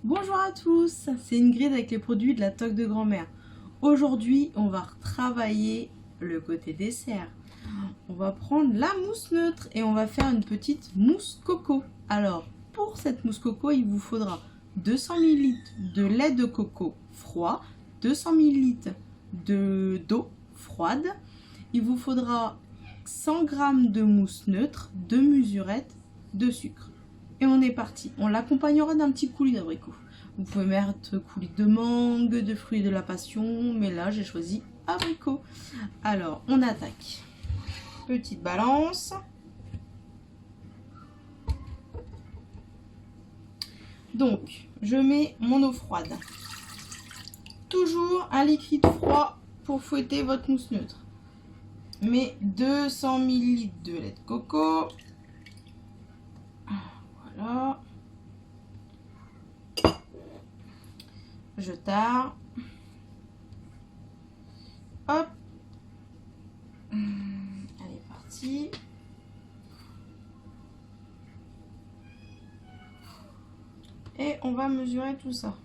Bonjour à tous, c'est Ingrid avec les produits de la toque de grand-mère. Aujourd'hui, on va retravailler le côté dessert. On va prendre la mousse neutre et on va faire une petite mousse coco. Alors, pour cette mousse coco, il vous faudra 200 ml de lait de coco froid, 200 ml d'eau froide. Il vous faudra 100 g de mousse neutre, 2 mesurettes de sucre. Et on est parti. On l'accompagnera d'un petit coulis d'abricot. Vous pouvez mettre coulis de mangue, de fruits de la passion, mais là j'ai choisi abricot. Alors on attaque. Petite balance. Donc je mets mon eau froide. Toujours un liquide froid pour fouetter votre mousse neutre. Mais 200 ml de lait de coco. Voilà. Je tare. Hop. Allez, parti. Et on va mesurer tout ça.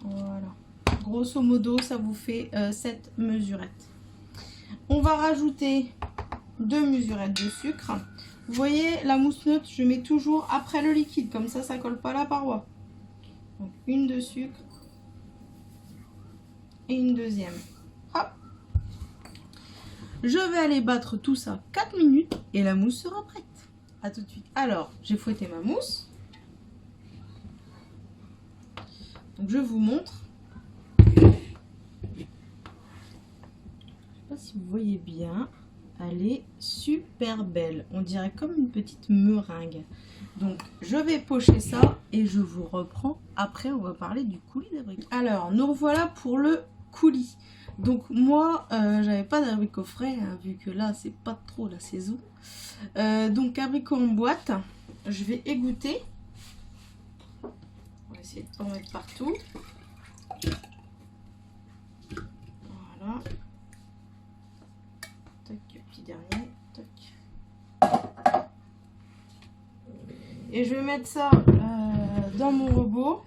Voilà. Grosso modo, ça vous fait 7 mesurettes. On va rajouter 2 mesurettes de sucre. Vous voyez, la mousse neutre, je mets toujours après le liquide. Comme ça colle pas à la paroi. Donc, une de sucre. Et une deuxième. Hop. Je vais aller battre tout ça 4 minutes et la mousse sera prête. A tout de suite. Alors, j'ai fouetté ma mousse. Donc je vous montre. Je ne sais pas si vous voyez bien. Elle est super belle. On dirait comme une petite meringue. Donc je vais pocher ça et je vous reprends. Après on va parler du coulis d'abricot. Alors nous revoilà pour le coulis. Donc moi j'avais pas d'abricot frais hein, vu que là c'est pas trop la saison. Donc abricot en boîte. Je vais égoutter. On va essayer de en mettre partout. Voilà. Tac, petit dernier. Tac. Et je vais mettre ça dans mon robot.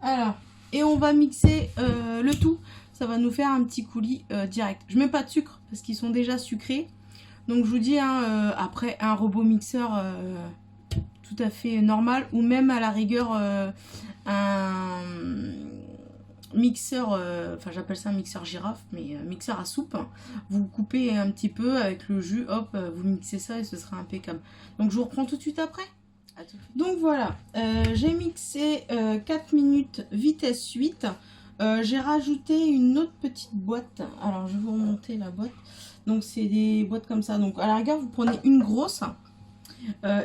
Alors, et on va mixer le tout. Ça va nous faire un petit coulis direct. Je mets pas de sucre parce qu'ils sont déjà sucrés. Donc je vous dis, hein, après un robot mixeur tout à fait normal ou même à la rigueur un mixeur, enfin j'appelle ça un mixeur girafe, mais mixeur à soupe. Vous coupez un petit peu avec le jus, hop, vous mixez ça et ce sera impeccable. Donc je vous reprends tout de suite après. Donc voilà, j'ai mixé 4 minutes vitesse 8. J'ai rajouté une autre petite boîte. Alors je vais vous remonter la boîte. Donc c'est des boîtes comme ça. Donc à la rigueur vous prenez une grosse.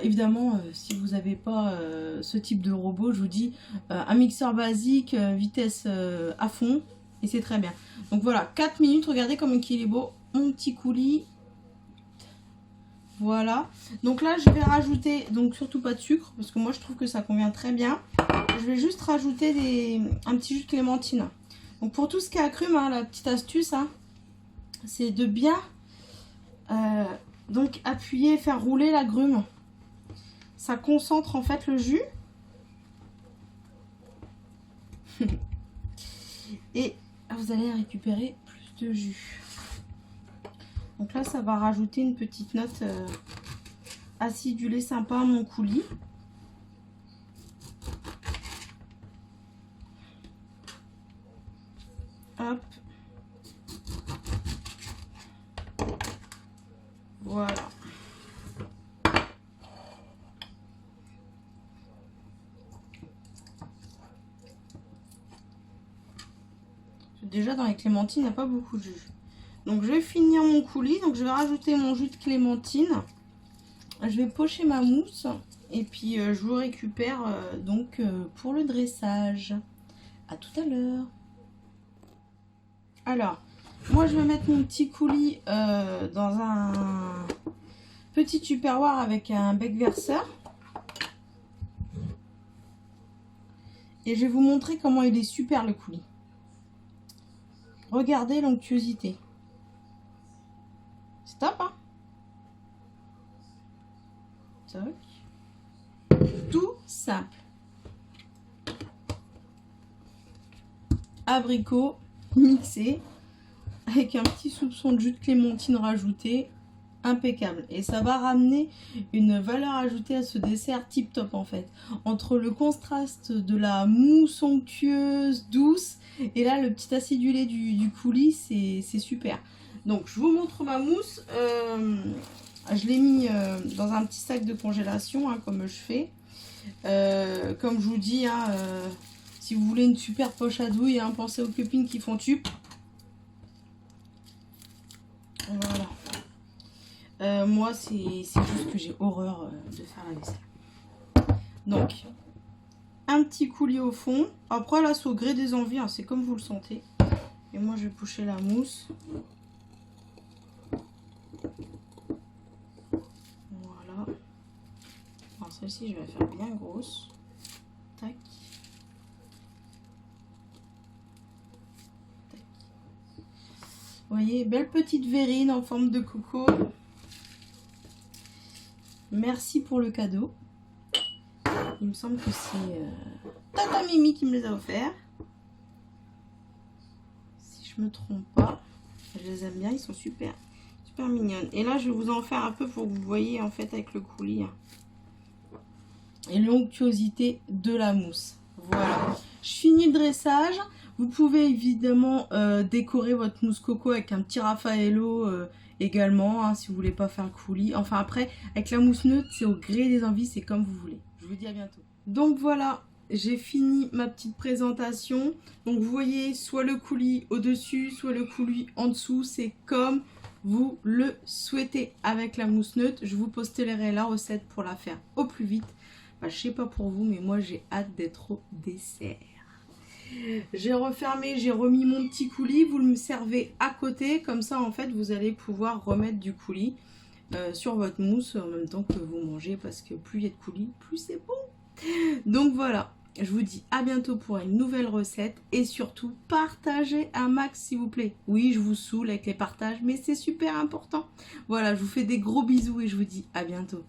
Évidemment si vous n'avez pas ce type de robot, je vous dis un mixeur basique, vitesse à fond. Et c'est très bien. Donc voilà, 4 minutes, regardez comme il est beau. Mon petit coulis. Voilà. Donc là je vais rajouter, donc surtout pas de sucre. Parce que moi je trouve que ça convient très bien. Je vais juste rajouter un petit jus de clémentine. Donc pour tout ce qui est agrumes, hein, la petite astuce, hein, c'est de bien donc appuyer, faire rouler l'agrume. Ça concentre en fait le jus. Et vous allez récupérer plus de jus. Donc là ça va rajouter une petite note acidulée sympa à mon coulis. Hop. Voilà. Déjà dans les clémentines, il n'y a pas beaucoup de jus. Donc je vais finir mon coulis. Donc je vais rajouter mon jus de clémentine. Je vais pocher ma mousse. Et puis je vous récupère donc pour le dressage. À tout à l'heure. Alors, moi je vais mettre mon petit coulis dans un petit tupperware avec un bec verseur. Et je vais vous montrer comment il est super le coulis. Regardez l'onctuosité. C'est top, hein? Toc. Tout simple. Abricot mixé avec un petit soupçon de jus de clémentine rajouté. Impeccable. Et ça va ramener une valeur ajoutée à ce dessert tip top en fait. Entre le contraste de la mousse onctueuse, douce, et là le petit acidulé du coulis, c'est super. Donc je vous montre ma mousse. Je l'ai mis dans un petit sac de congélation, hein, comme je fais. Comme je vous dis, hein, si vous voulez une super poche à douille, hein, pensez aux copines qui font tube. Voilà. Moi, c'est juste que j'ai horreur de faire la vaisselle. Donc, un petit coulis au fond. Après, là, c'est au gré des envies, hein, c'est comme vous le sentez. Et moi, je vais pocher la mousse. Voilà. Alors, celle-ci, je vais la faire bien grosse. Tac. Tac. Vous voyez, belle petite verrine en forme de coco. Merci pour le cadeau. Il me semble que c'est Tata Mimi qui me les a offerts. Si je me trompe pas. Je les aime bien, ils sont super mignonnes. Et là, je vais vous en faire un peu pour que vous voyez en fait avec le coulis. Hein, et l'onctuosité de la mousse. Voilà. Je finis le dressage. Vous pouvez évidemment décorer votre mousse coco avec un petit Raffaello également, hein, si vous voulez pas faire le coulis. Enfin après, avec la mousse neutre, c'est au gré des envies, c'est comme vous voulez. Je vous dis à bientôt. Donc voilà, j'ai fini ma petite présentation. Donc vous voyez, soit le coulis au-dessus, soit le coulis en dessous, c'est comme vous le souhaitez avec la mousse neutre. Je vous posterai la recette pour la faire au plus vite. Enfin, je sais pas pour vous, mais moi j'ai hâte d'être au dessert. J'ai refermé, j'ai remis mon petit coulis. Vous le servez à côté. Comme ça, en fait, vous allez pouvoir remettre du coulis sur votre mousse en même temps que vous mangez. Parce que plus il y a de coulis, plus c'est bon. Donc voilà. Je vous dis à bientôt pour une nouvelle recette. Et surtout, partagez un max, s'il vous plaît. Oui, je vous saoule avec les partages, mais c'est super important. Voilà, je vous fais des gros bisous et je vous dis à bientôt.